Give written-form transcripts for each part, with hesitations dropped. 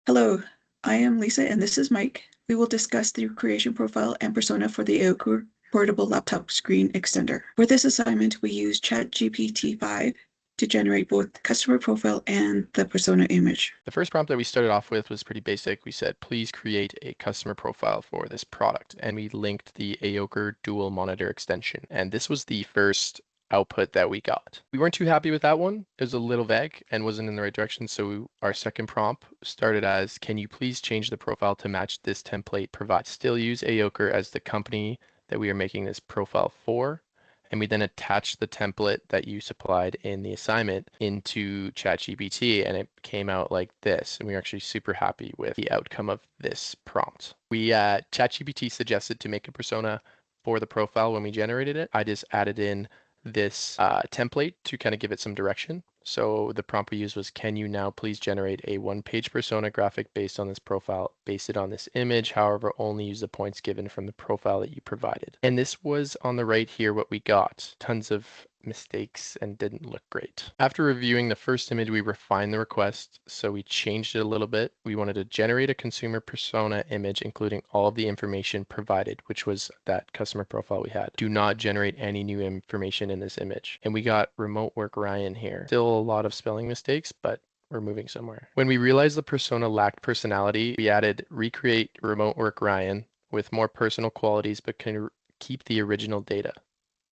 Hello, I am Lisa and this is Mike. We will discuss the creation profile and persona for the AOCUR portable laptop screen extender. For this assignment, we use ChatGPT 5 to generate both customer profile and the persona image. The first prompt that we started off with was pretty basic. We said, please create a customer profile for this product. And we linked the AOCUR dual monitor extension. And this was the first output that we got. We weren't too happy with that one. It was a little vague and wasn't in the right direction. So our second prompt started as, can you please change the profile to match this template provided? Still use AOCUR as the company that we are making this profile for. And we then attached the template that you supplied in the assignment into ChatGPT, and it came out like this. And we are actually super happy with the outcome of this prompt. ChatGPT suggested to make a persona for the profile when we generated it. I just added in this template to kind of give it some direction. So the prompt we used was, can you now please generate a one-page persona graphic based on this profile, base it on this image, however, only use the points given from the profile that you provided. And this was on the right here what we got. Tons of mistakes and didn't look great. After reviewing the first image, we refined the request. So we changed it a little bit. We wanted to generate a consumer persona image, including all of the information provided, which was that customer profile we had. Do not generate any new information in this image. And we got remote work Ryan here. Still a lot of spelling mistakes, but we're moving somewhere. When we realized the persona lacked personality, we added recreate remote work Ryan with more personal qualities, but can keep the original data.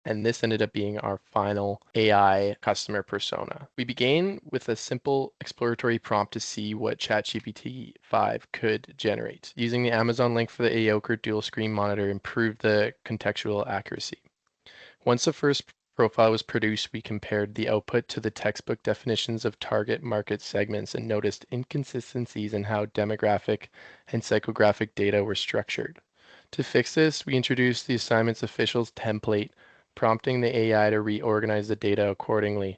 And this ended up being our final AI customer persona. We began with a simple exploratory prompt to see what ChatGPT 5 could generate. Using the Amazon link for the AOCUR dual screen monitor improved the contextual accuracy. Once the first profile was produced, we compared the output to the textbook definitions of target market segments and noticed inconsistencies in how demographic and psychographic data were structured. To fix this, we introduced the assignment's official template, prompting the AI to reorganize the data accordingly.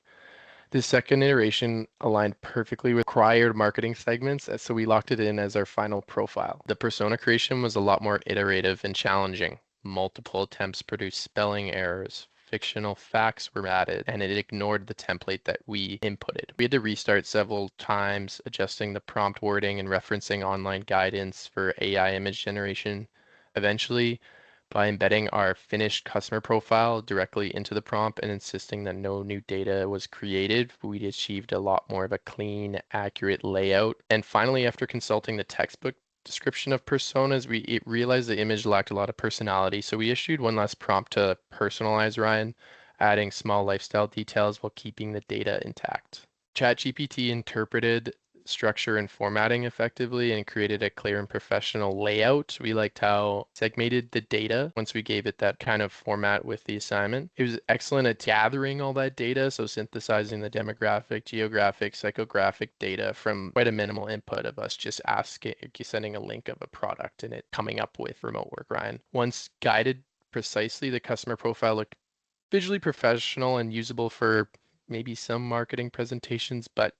This second iteration aligned perfectly with required marketing segments, so we locked it in as our final profile. The persona creation was a lot more iterative and challenging. Multiple attempts produced spelling errors, fictional facts were added, and it ignored the template that we inputted. We had to restart several times, adjusting the prompt wording and referencing online guidance for AI image generation. Eventually, by embedding our finished customer profile directly into the prompt and insisting that no new data was created, we achieved a lot more of a clean, accurate layout. And finally, after consulting the textbook description of personas, we realized the image lacked a lot of personality. So we issued one last prompt to personalize Ryan, adding small lifestyle details while keeping the data intact. ChatGPT interpreted structure and formatting effectively and created a clear and professional layout. We liked how segmented the data once we gave it that kind of format with the assignment. It was excellent at gathering all that data, so synthesizing the demographic, geographic, psychographic data from quite a minimal input of us just sending a link of a product and it coming up with remote work Ryan. Once guided precisely, the customer profile looked visually professional and usable for maybe some marketing presentations, but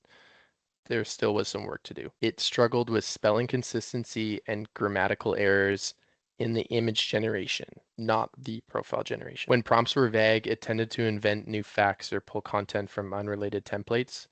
there still was some work to do. It struggled with spelling consistency and grammatical errors in the image generation, not the profile generation. When prompts were vague, it tended to invent new facts or pull content from unrelated templates,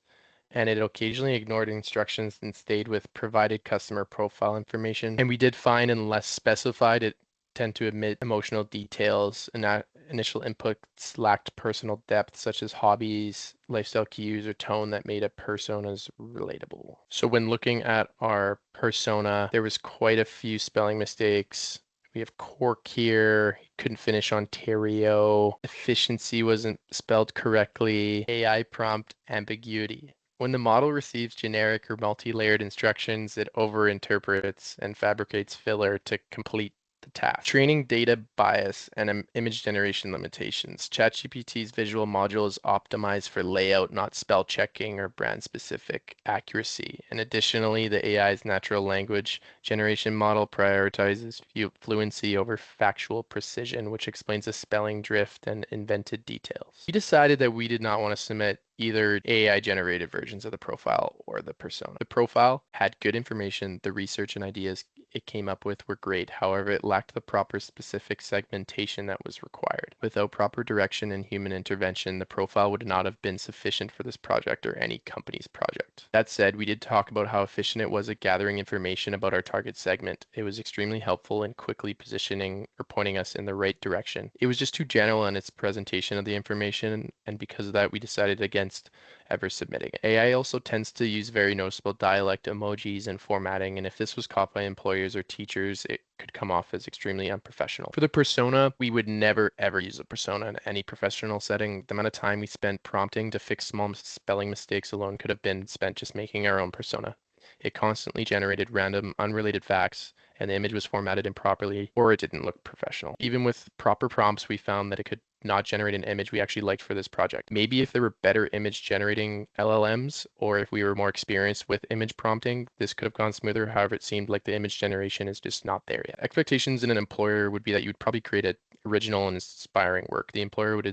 and it occasionally ignored instructions and stayed with provided customer profile information. And we did find, unless specified, it tend to omit emotional details, and that initial inputs lacked personal depth, such as hobbies, lifestyle cues, or tone that made a personas relatable. So when looking at our persona, there was quite a few spelling mistakes. We have cork here, couldn't finish Ontario, efficiency wasn't spelled correctly, AI prompt ambiguity. When the model receives generic or multi-layered instructions, it overinterprets and fabricates filler to complete the task. Training data bias and image generation limitations. ChatGPT's visual module is optimized for layout, not spell checking or brand specific accuracy. And additionally, the AI's natural language generation model prioritizes fluency over factual precision, which explains the spelling drift and invented details. We decided that we did not want to submit either AI generated versions of the profile or the persona. The profile had good information, the research and ideas it came up with were great. However, it lacked the proper specific segmentation that was required. Without proper direction and human intervention, the profile would not have been sufficient for this project or any company's project. That said, we did talk about how efficient it was at gathering information about our target segment. It was extremely helpful in quickly positioning or pointing us in the right direction. It was just too general in its presentation of the information, and because of that, we decided against ever submitting it. AI also tends to use very noticeable dialect, emojis, and formatting, and if this was caught by employers or teachers, it could come off as extremely unprofessional. For the persona, we would never ever use a persona in any professional setting. The amount of time we spent prompting to fix small spelling mistakes alone could have been spent just making our own persona. It constantly generated random, unrelated facts, and the image was formatted improperly, or it didn't look professional. Even with proper prompts, we found that it could not generate an image we actually liked for this project. Maybe if there were better image generating LLMs, or if we were more experienced with image prompting, this could have gone smoother. However, it seemed like the image generation is just not there yet. Expectations in an employer would be that you would probably create a original and inspiring work. The employer would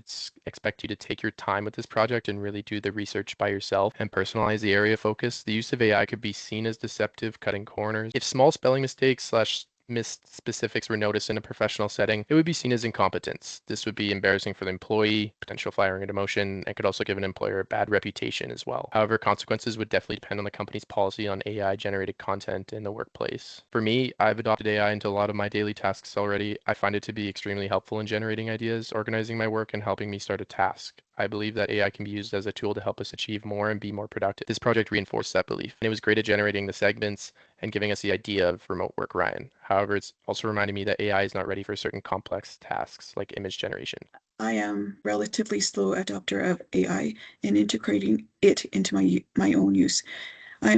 expect you to take your time with this project and really do the research by yourself and personalize the area of focus. The use of AI could be seen as deceptive, cutting corners. If small spelling mistakes slash missed specifics were noticed in a professional setting, it would be seen as incompetence. This would be embarrassing for the employee, potential firing or demotion, and could also give an employer a bad reputation as well. However, consequences would definitely depend on the company's policy on AI generated content in the workplace. For me, I've adopted AI into a lot of my daily tasks already. I find it to be extremely helpful in generating ideas, organizing my work, and helping me start a task. I believe that AI can be used as a tool to help us achieve more and be more productive. This project reinforced that belief, and it was great at generating the segments and giving us the idea of remote work, Ryan. However, it's also reminded me that AI is not ready for certain complex tasks like image generation. I am relatively slow adopter of AI and integrating it into my own use.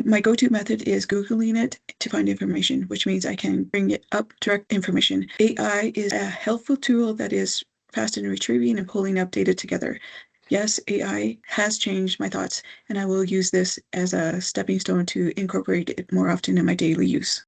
My go-to method is Googling it to find information, which means I can bring it up direct information. AI is a helpful tool that is fast in retrieving and pulling up data together. Yes, AI has changed my thoughts, and I will use this as a stepping stone to incorporate it more often in my daily use.